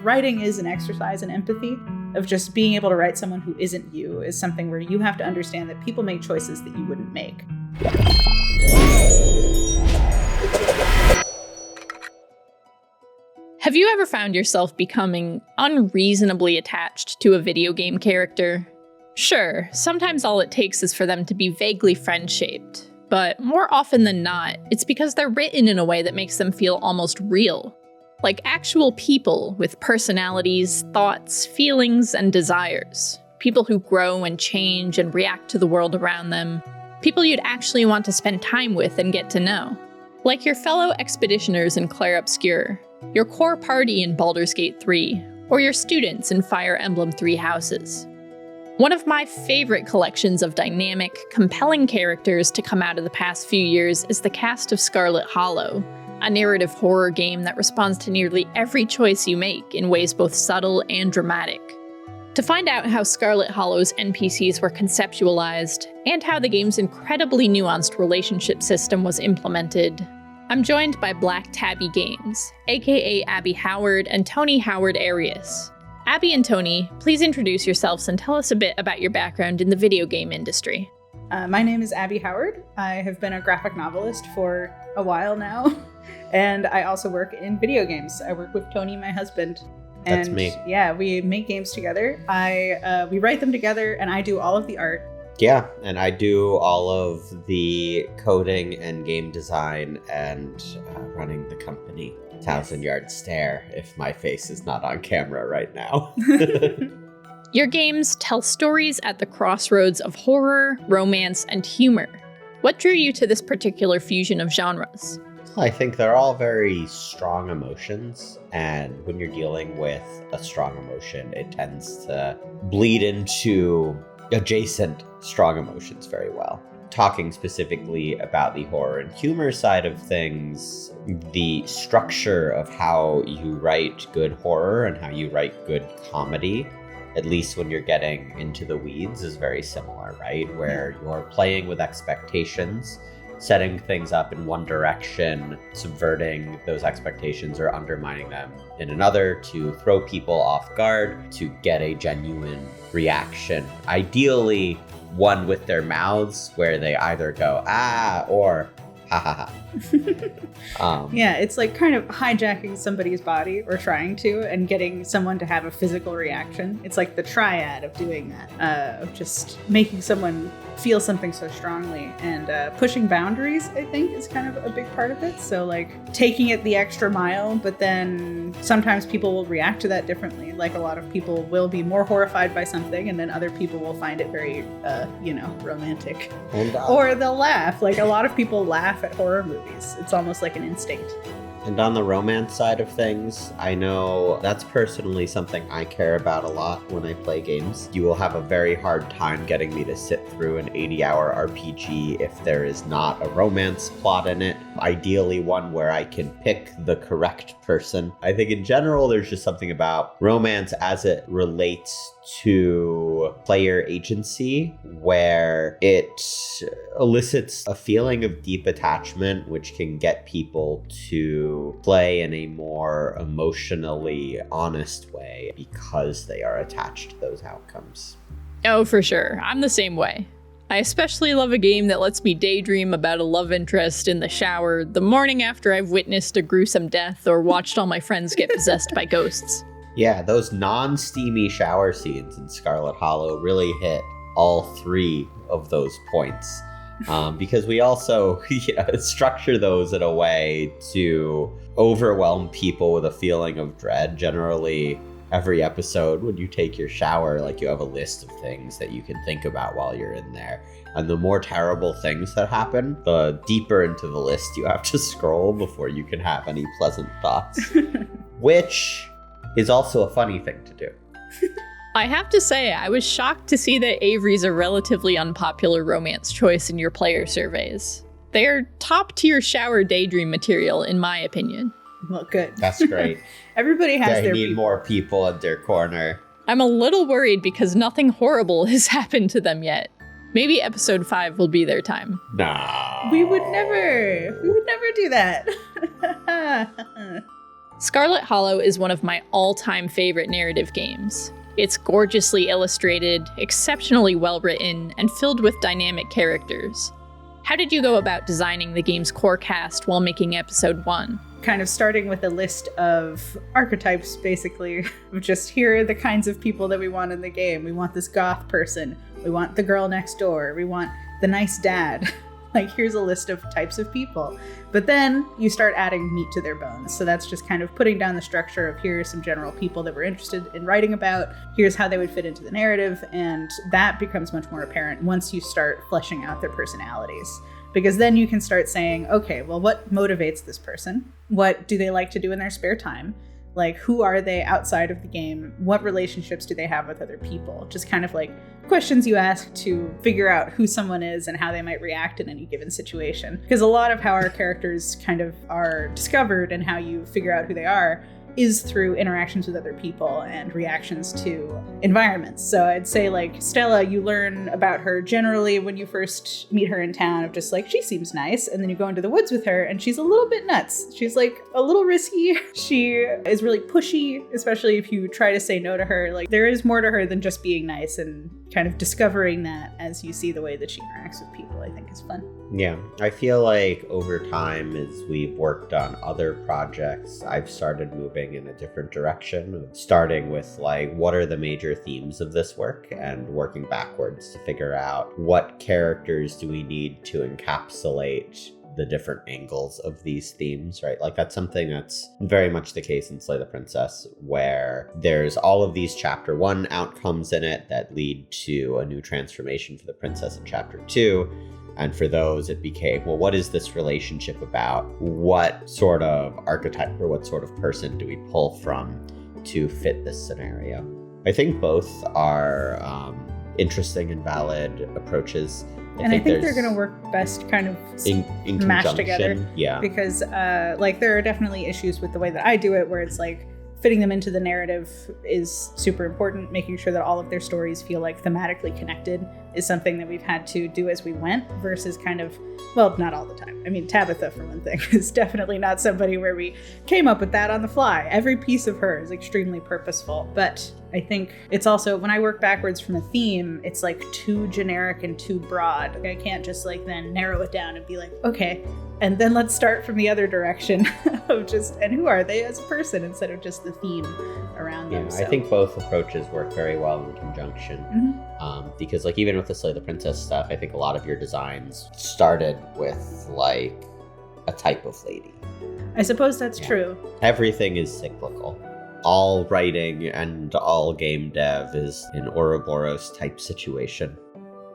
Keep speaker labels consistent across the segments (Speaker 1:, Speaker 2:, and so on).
Speaker 1: writing is an exercise in empathy, of just being able to write someone who isn't you is something where you have to understand that people make choices that you wouldn't make.
Speaker 2: Have you ever found yourself becoming unreasonably attached to a video game character? Sure, sometimes all it takes is for them to be vaguely friend-shaped, but more often than not, it's because they're written in a way that makes them feel almost real. Like actual people with personalities, thoughts, feelings, and desires. People who grow and change and react to the world around them. People you'd actually want to spend time with and get to know. Like your fellow expeditioners in Clair Obscur, your core party in Baldur's Gate 3, or your students in Fire Emblem Three Houses. One of my favorite collections of dynamic, compelling characters to come out of the past few years is the cast of Scarlet Hollow, a narrative horror game that responds to nearly every choice you make in ways both subtle and dramatic. To find out how Scarlet Hollow's NPCs were conceptualized, and how the game's incredibly nuanced relationship system was implemented, I'm joined by Black Tabby Games, aka Abby Howard and Tony Howard-Arias. Abby and Tony, please introduce yourselves and tell us a bit about your background in the video game industry.
Speaker 1: My name is Abby Howard. I have been a graphic novelist for a while now, and I also work in video games. I work with Tony, my husband.
Speaker 3: That's me.
Speaker 1: Yeah, we make games together. We write them together, and I do all of the art.
Speaker 3: Yeah, and I do all of the coding and game design and running the company. Thousand Yard Stare, if my face is not on camera right now.
Speaker 2: Your games tell stories at the crossroads of horror, romance, and humor. What drew you to this particular fusion of genres?
Speaker 3: I think they're all very strong emotions, and when you're dealing with a strong emotion, it tends to bleed into adjacent strong emotions very well. Talking specifically about the horror and humor side of things, the structure of how you write good horror and how you write good comedy, at least when you're getting into the weeds, is very similar, right? Where you're playing with expectations, setting things up in one direction, subverting those expectations or undermining them in another to throw people off guard, to get a genuine reaction. Ideally, one with their mouths where they either go, ah, or ha ha ha.
Speaker 1: Yeah, it's like kind of hijacking somebody's body or trying to and getting someone to have a physical reaction. It's like the triad of doing that, of just making someone feel something so strongly, and pushing boundaries, I think, is kind of a big part of it. So like taking it the extra mile, but then sometimes people will react to that differently. Like a lot of people will be more horrified by something, and then other people will find it very, romantic. Or they'll laugh. Like a lot of people laugh at horror movies. It's almost like an instinct.
Speaker 3: And on the romance side of things, I know that's personally something I care about a lot when I play games. You will have a very hard time getting me to sit through an 80-hour RPG if there is not a romance plot in it. Ideally one where I can pick the correct person. I think in general, there's just something about romance as it relates to player agency where it elicits a feeling of deep attachment, which can get people to play in a more emotionally honest way because they are attached to those outcomes.
Speaker 2: Oh, for sure. I'm the same way. I especially love a game that lets me daydream about a love interest in the shower the morning after I've witnessed a gruesome death or watched all my friends get possessed by ghosts.
Speaker 3: Yeah, those non-steamy shower scenes in Scarlet Hollow really hit all three of those points. Because we also structure those in a way to overwhelm people with a feeling of dread. Generally, every episode when you take your shower, like you have a list of things that you can think about while you're in there. And the more terrible things that happen, the deeper into the list you have to scroll before you can have any pleasant thoughts. Which is also a funny thing to do.
Speaker 2: I have to say, I was shocked to see that Avery's a relatively unpopular romance choice in your player surveys. They're top-tier shower daydream material, in my opinion.
Speaker 1: Well, good.
Speaker 3: That's great.
Speaker 1: Everybody has
Speaker 3: they
Speaker 1: their
Speaker 3: need
Speaker 1: people.
Speaker 3: more people at their corner.
Speaker 2: I'm a little worried because nothing horrible has happened to them yet. Maybe episode 5 will be their time.
Speaker 3: No.
Speaker 1: We would never do that.
Speaker 2: Scarlet Hollow is one of my all-time favorite narrative games. It's gorgeously illustrated, exceptionally well-written, and filled with dynamic characters. How did you go about designing the game's core cast while making episode 1?
Speaker 1: Kind of starting with a list of archetypes, basically, of just here are the kinds of people that we want in the game. We want this goth person. We want the girl next door. We want the nice dad. Like, here's a list of types of people. But then you start adding meat to their bones. So that's just kind of putting down the structure of here are some general people that we're interested in writing about. Here's how they would fit into the narrative. And that becomes much more apparent once you start fleshing out their personalities. Because then you can start saying, okay, well, what motivates this person? What do they like to do in their spare time? Like, who are they outside of the game? What relationships do they have with other people? Just kind of like questions you ask to figure out who someone is and how they might react in any given situation. Because a lot of how our characters kind of are discovered and how you figure out who they are is through interactions with other people and reactions to environments. So I'd say, like, Stella, you learn about her generally when you first meet her in town of just like, she seems nice. And then you go into the woods with her and she's a little bit nuts. She's like a little risky. She is really pushy, especially if you try to say no to her. Like, there is more to her than just being nice, and kind of discovering that as you see the way that she interacts with people, I think is fun.
Speaker 3: Yeah, I feel like over time, as we've worked on other projects, I've started moving in a different direction, starting with like, what are the major themes of this work, and working backwards to figure out what characters do we need to encapsulate the different angles of these themes, right? Like, that's something that's very much the case in Slay the Princess, where there's all of these chapter 1 outcomes in it that lead to a new transformation for the princess in chapter 2. And for those, it became, well, what is this relationship about? What sort of archetype or what sort of person do we pull from to fit this scenario? I think both are interesting and valid approaches.
Speaker 1: I think they're going to work best kind of
Speaker 3: in
Speaker 1: mashed together.
Speaker 3: Yeah.
Speaker 1: Because like, there are definitely issues with the way that I do it, where it's like fitting them into the narrative is super important. Making sure that all of their stories feel like thematically connected is something that we've had to do as we went, versus kind of, well, not all the time. I mean, Tabitha, for one thing, is definitely not somebody where we came up with that on the fly. Every piece of her is extremely purposeful. But I think it's also, when I work backwards from a theme, it's like too generic and too broad. I can't just like then narrow it down and be like, okay, and then let's start from the other direction of just, and who are they as a person, instead of just the theme around them.
Speaker 3: I think both approaches work very well in conjunction.
Speaker 1: Mm-hmm.
Speaker 3: Because like, even with the Slay the Princess stuff, I think a lot of your designs started with like a type of lady.
Speaker 1: I suppose that's true.
Speaker 3: Everything is cyclical. All writing and all game dev is an Ouroboros type situation.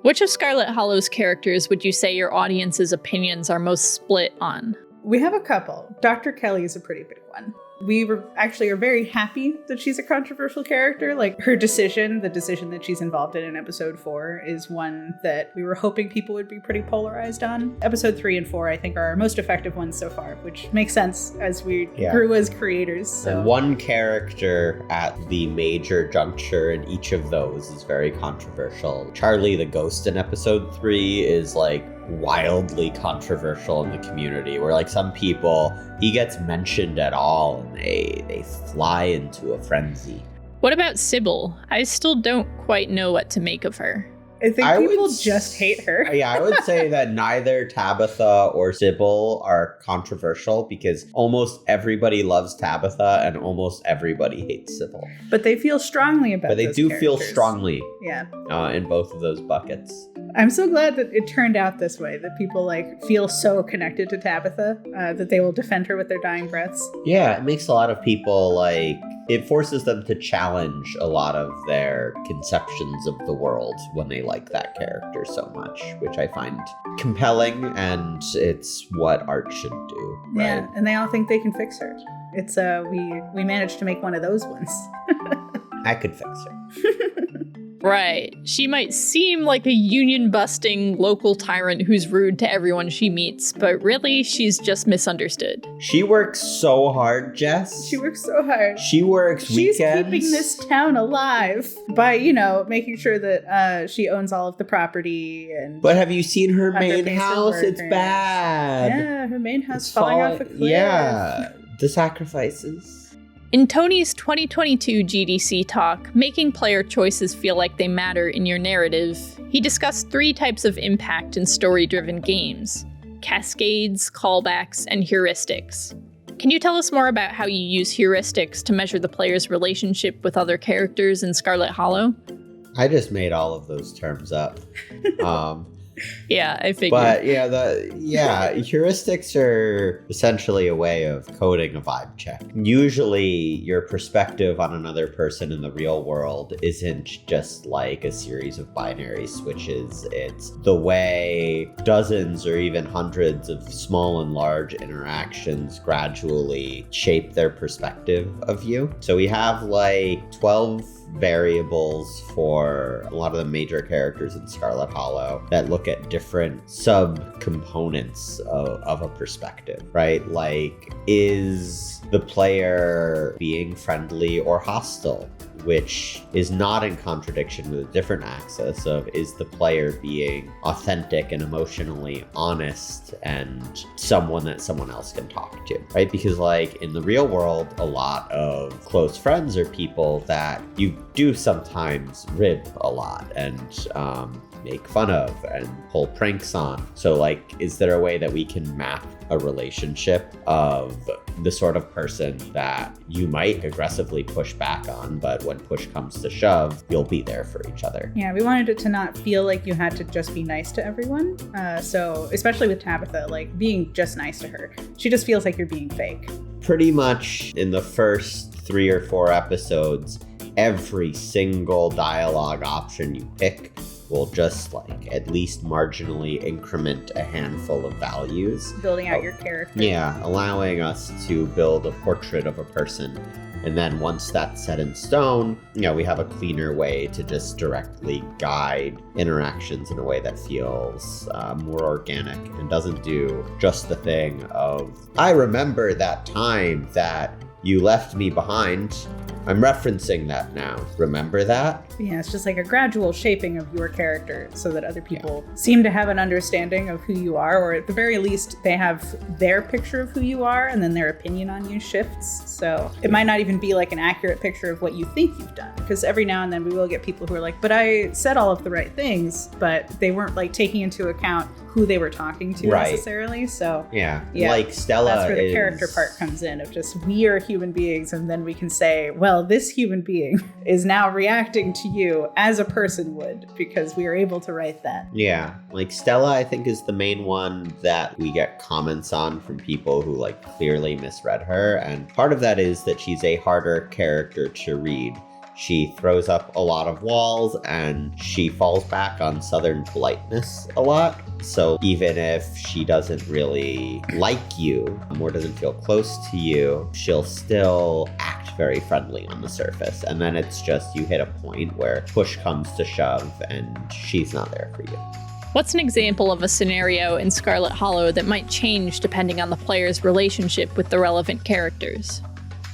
Speaker 2: Which of Scarlet Hollow's characters would you say your audience's opinions are most split on?
Speaker 1: We have a couple. Dr. Kelly is a pretty big one. We are very happy that she's a controversial character. Like, her decision, the decision that she's involved in episode 4, is one that we were hoping people would be pretty polarized on. Episode 3 and 4, I think, are our most effective ones so far, which makes sense as we grew as creators. So.
Speaker 3: And one character at the major juncture in each of those is very controversial. Charlie the Ghost in episode 3 is like wildly controversial in the community, where like some people, he gets mentioned at all and they fly into a frenzy.
Speaker 2: What about Sybil? I still don't quite know what to make of her.
Speaker 1: I think people just hate her.
Speaker 3: Yeah, I would say that neither Tabitha or Sybil are controversial, because almost everybody loves Tabitha and almost everybody hates Sybil.
Speaker 1: But they feel strongly about it.
Speaker 3: But they do feel strongly in both of those buckets.
Speaker 1: I'm so glad that it turned out this way, that people like feel so connected to Tabitha that they will defend her with their dying breaths.
Speaker 3: Yeah, it makes a lot of people like, it forces them to challenge a lot of their conceptions of the world when they like that character so much, which I find compelling, and it's what art should do. Right?
Speaker 1: Yeah, and they all think they can fix her. It's we managed to make one of those ones.
Speaker 3: I could fix her.
Speaker 2: Right. She might seem like a union-busting local tyrant who's rude to everyone she meets, but really, she's just misunderstood.
Speaker 3: She works so hard, Jess.
Speaker 1: She works so hard.
Speaker 3: She works weekends.
Speaker 1: She's keeping this town alive by, making sure that she owns all of the property. And.
Speaker 3: But have you seen her main house? It's bad.
Speaker 1: Yeah, her main house falling off a cliff.
Speaker 3: Yeah. The sacrifices.
Speaker 2: In Tony's 2022 GDC talk, Making Player Choices Feel Like They Matter in Your Narrative, he discussed 3 types of impact in story-driven games: cascades, callbacks, and heuristics. Can you tell us more about how you use heuristics to measure the player's relationship with other characters in Scarlet Hollow?
Speaker 3: I just made all of those terms up.
Speaker 2: Yeah, I figured.
Speaker 3: But heuristics are essentially a way of coding a vibe check. Usually your perspective on another person in the real world isn't just like a series of binary switches. It's the way dozens or even hundreds of small and large interactions gradually shape their perspective of you. So we have like 12 variables for a lot of the major characters in Scarlet Hollow that look at different sub-components of a perspective, right? Like, is the player being friendly or hostile? Which is not in contradiction with a different axis of, is the player being authentic and emotionally honest and someone that someone else can talk to, right? Because like in the real world, a lot of close friends are people that you do sometimes rib a lot and make fun of and pull pranks on. So like, is there a way that we can map a relationship of the sort of person that you might aggressively push back on, but when push comes to shove, you'll be there for each other?
Speaker 1: Yeah, we wanted it to not feel like you had to just be nice to everyone. So especially with Tabitha, like being just nice to her, she just feels like you're being fake.
Speaker 3: Pretty much in the first 3 or 4 episodes, every single dialogue option you pick will just like at least marginally increment a handful of values.
Speaker 1: Building out your character.
Speaker 3: Yeah, allowing us to build a portrait of a person. And then once that's set in stone, we have a cleaner way to just directly guide interactions in a way that feels more organic and doesn't do just the thing of, I remember that time that you left me behind. I'm referencing that now. Remember that?
Speaker 1: Yeah, it's just like a gradual shaping of your character so that other people seem to have an understanding of who you are, or at the very least, they have their picture of who you are, and then their opinion on you shifts. So it might not even be like an accurate picture of what you think you've done, because every now and then we will get people who are like, but I said all of the right things, but they weren't like taking into account who they were talking to necessarily. So
Speaker 3: yeah, like Stella,
Speaker 1: that's where the character part comes in of just, we are human beings, and then we can say, well, this human being is now reacting to you as a person would, because we are able to write that.
Speaker 3: Yeah, like Stella, I think, is the main one that we get comments on from people who like clearly misread her, and part of that is that she's a harder character to read. She throws up a lot of walls and she falls back on Southern politeness a lot. So even if she doesn't really like you or doesn't feel close to you, she'll still act very friendly on the surface. And then it's just you hit a point where push comes to shove and she's not there for you.
Speaker 2: What's an example of a scenario in Scarlet Hollow that might change depending on the player's relationship with the relevant characters?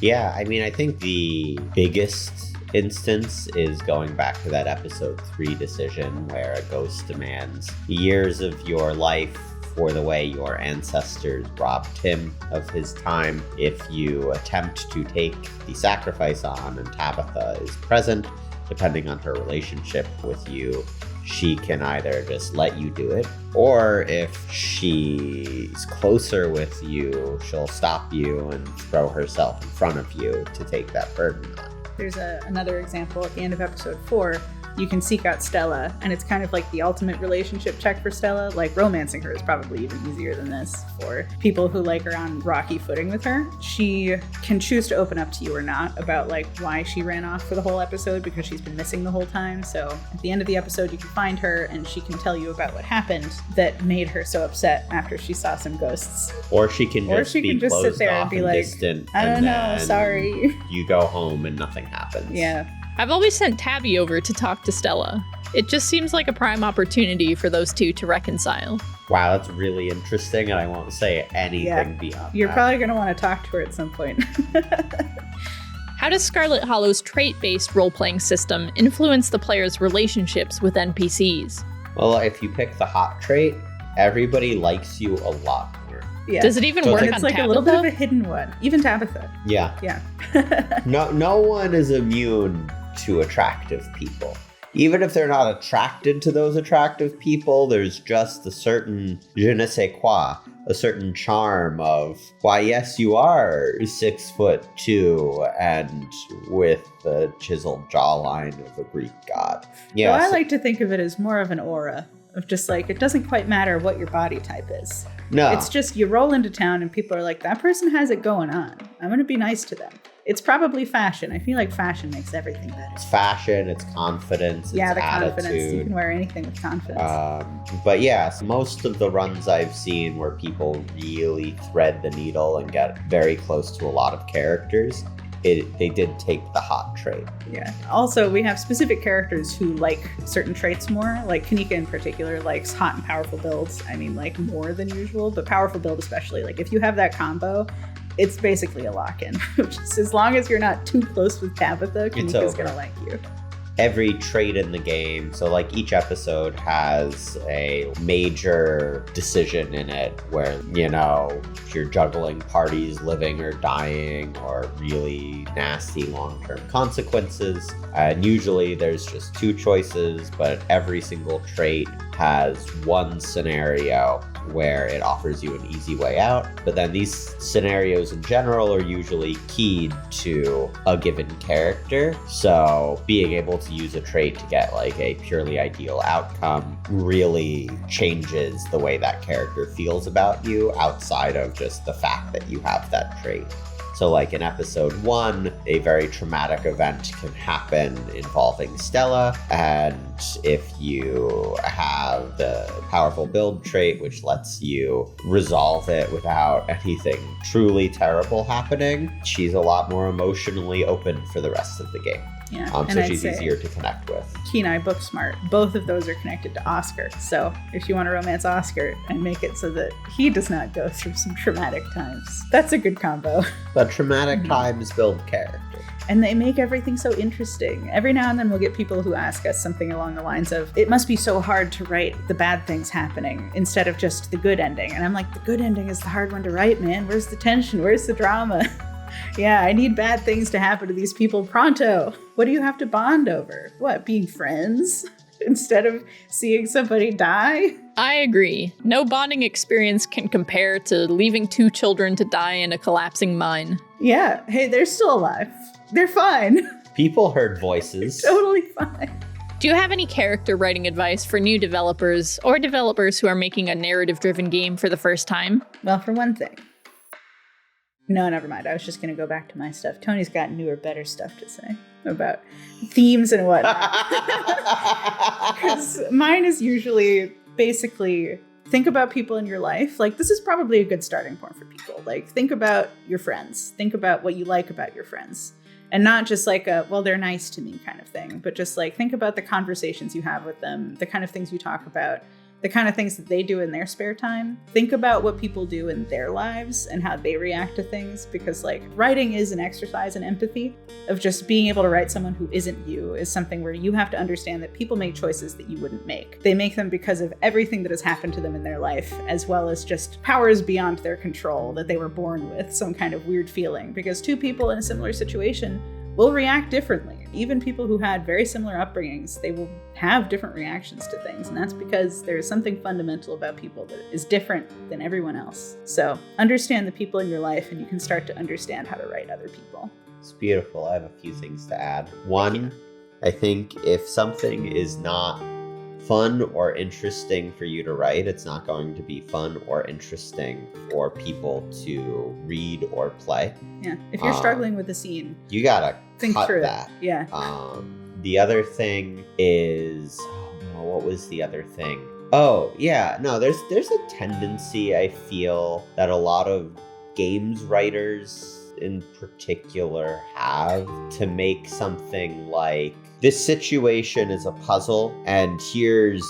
Speaker 3: Yeah, I mean, I think the biggest instance is going back to that episode 3 decision where a ghost demands years of your life for the way your ancestors robbed him of his time. If you attempt to take the sacrifice on and Tabitha is present, depending on her relationship with you, she can either just let you do it, or if she's closer with you, she'll stop you and throw herself in front of you to take that burden on.
Speaker 1: There's another example at the end of episode 4. You can seek out Stella, and it's kind of like the ultimate relationship check for Stella. Like, romancing her is probably even easier than this for people who like are on rocky footing with her. She can choose to open up to you or not about like why she ran off for the whole episode, because she's been missing the whole time. So at the end of the episode, you can find her and she can tell you about what happened that made her so upset after she saw some ghosts.
Speaker 3: Or she can just
Speaker 1: sit there and be like,
Speaker 3: distant,
Speaker 1: I don't know, sorry.
Speaker 3: You go home and nothing happens.
Speaker 1: Yeah.
Speaker 2: I've always sent Tabby over to talk to Stella. It just seems like a prime opportunity for those two to reconcile.
Speaker 3: Wow, that's really interesting, and I won't say anything beyond
Speaker 1: You're
Speaker 3: that.
Speaker 1: probably going to want to talk to her at some point.
Speaker 2: How does Scarlet Hollow's trait-based role-playing system influence the player's relationships with NPCs?
Speaker 3: Well, if you pick the hot trait, everybody likes you a lot more.
Speaker 1: Yeah.
Speaker 2: Does it even
Speaker 3: So
Speaker 2: work
Speaker 3: it's
Speaker 2: on
Speaker 1: It's like
Speaker 2: Tabitha?
Speaker 1: a little bit of a hidden one. Even Tabitha.
Speaker 3: Yeah.
Speaker 1: Yeah.
Speaker 3: No one is immune to attractive people. Even if they're not attracted to those attractive people, there's just a certain je ne sais quoi, a certain charm of, why, yes, you are 6'2" and with the chiseled jawline of a Greek god. Yeah,
Speaker 1: So I like to think of it as more of an aura of just like, it doesn't quite matter what your body type is.
Speaker 3: no,
Speaker 1: It's just you roll into town and people are like, that person has it going on. I'm going to be nice to them. It's probably fashion. I feel like fashion makes everything better.
Speaker 3: it's fashion, it's confidence, it's
Speaker 1: Yeah, the
Speaker 3: attitude.
Speaker 1: confidence. You can wear anything with confidence.
Speaker 3: But yes, most of the runs I've seen where people really thread the needle and get very close to a lot of characters, they did take the hot trait.
Speaker 1: Yeah. Also, we have specific characters who like certain traits more. Like Kanika in particular likes hot and powerful builds. I mean, like more than usual, but powerful build especially. Like if you have that combo, it's basically a lock-in. Just as long as you're not too close with Tabitha, Kanika's gonna like you.
Speaker 3: Every trait in the game, so like each episode has a major decision in it where, you know, you're juggling parties living or dying or really nasty long-term consequences. And usually there's just two choices, but every single trait has one scenario where it offers you an easy way out. But then these scenarios in general are usually keyed to a given character. So being able to use a trait to get like a purely ideal outcome really changes the way that character feels about you outside of just the fact that you have that trait. So like in episode 1, a very traumatic event can happen involving Stella, and if you have the powerful build trait, which lets you resolve it without anything truly terrible happening, she's a lot more emotionally open for the rest of the game.
Speaker 1: Yeah.
Speaker 3: So she's easier to connect with.
Speaker 1: Kenai Booksmart, both of those are connected to Oscar. So if you want to romance Oscar and make it so that he does not go through some traumatic times, that's a good combo.
Speaker 3: But traumatic times build character.
Speaker 1: And they make everything so interesting. Every now and then we'll get people who ask us something along the lines of, it must be so hard to write the bad things happening instead of just the good ending. And I'm like, the good ending is the hard one to write, man. Where's the tension? Where's the drama? Yeah, I need bad things to happen to these people pronto. What do you have to bond over? What, being friends? Instead of seeing somebody die?
Speaker 2: I agree. No bonding experience can compare to leaving 2 children to die in a collapsing mine.
Speaker 1: Yeah, hey, they're still alive. They're fine.
Speaker 3: People heard voices.
Speaker 1: Totally fine.
Speaker 2: Do you have any character writing advice for new developers or developers who are making a narrative-driven game for the first time?
Speaker 1: Well, for one thing. No, never mind. I was just going to go back to my stuff. Tony's got newer, better stuff to say about themes and whatnot. Because mine is usually basically think about people in your life. Like, this is probably a good starting point for people. Like, think about your friends. Think about what you like about your friends. And not just like a, well, they're nice to me kind of thing, but just like think about the conversations you have with them, the kind of things you talk about, the kind of things that they do in their spare time. Think about what people do in their lives and how they react to things, because like writing is an exercise in empathy of just being able to write someone who isn't you is something where you have to understand that people make choices that you wouldn't make. They make them because of everything that has happened to them in their life, as well as just powers beyond their control that they were born with, some kind of weird feeling, because 2 people in a similar situation will react differently. Even people who had very similar upbringings, they will have different reactions to things. And that's because there is something fundamental about people that is different than everyone else. So understand the people in your life and you can start to understand how to write other people.
Speaker 3: It's beautiful. I have a few things to add. One, I think if something is not fun or interesting for you to write, it's not going to be fun or interesting for people to read or play.
Speaker 1: Yeah. If you're struggling with a scene,
Speaker 3: you gotta
Speaker 1: think
Speaker 3: cut
Speaker 1: through
Speaker 3: that.
Speaker 1: It. Yeah.
Speaker 3: The other thing is, what was the other thing? Oh, yeah, no, there's a tendency, I feel, that a lot of games writers in particular have to make something like, this situation is a puzzle, and here's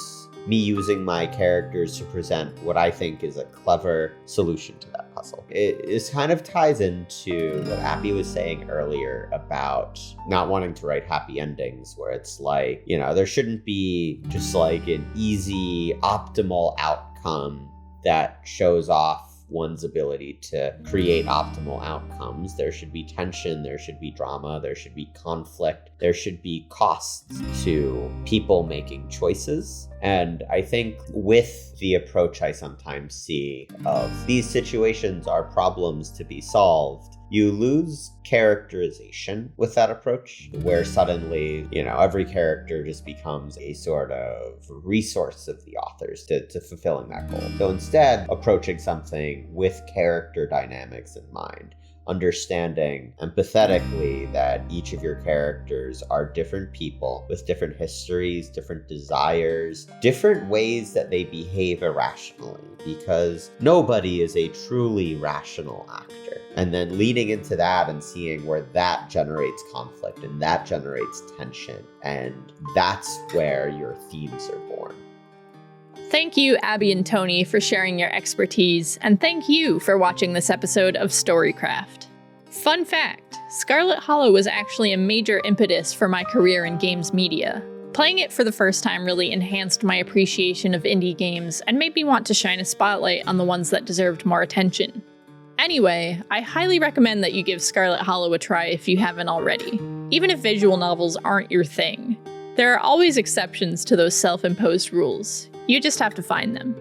Speaker 3: me using my characters to present what I think is a clever solution to that puzzle. It kind of ties into what Abby was saying earlier about not wanting to write happy endings, where it's like, you know, there shouldn't be just like an easy, optimal outcome that shows off one's ability to create optimal outcomes. There should be tension, there should be drama, there should be conflict, there should be costs to people making choices. And I think with the approach I sometimes see of these situations are problems to be solved, you lose characterization with that approach, where suddenly, every character just becomes a sort of resource of the authors to fulfilling that goal. So instead, approaching something with character dynamics in mind, understanding empathetically that each of your characters are different people with different histories, different desires, different ways that they behave irrationally, because nobody is a truly rational actor. And then leading into that and seeing where that generates conflict and that generates tension, and that's where your themes are born.
Speaker 2: Thank you, Abby and Tony, for sharing your expertise, and thank you for watching this episode of Storycraft. Fun fact, Scarlet Hollow was actually a major impetus for my career in games media. Playing it for the first time really enhanced my appreciation of indie games and made me want to shine a spotlight on the ones that deserved more attention. Anyway, I highly recommend that you give Scarlet Hollow a try if you haven't already, even if visual novels aren't your thing. There are always exceptions to those self-imposed rules. You just have to find them.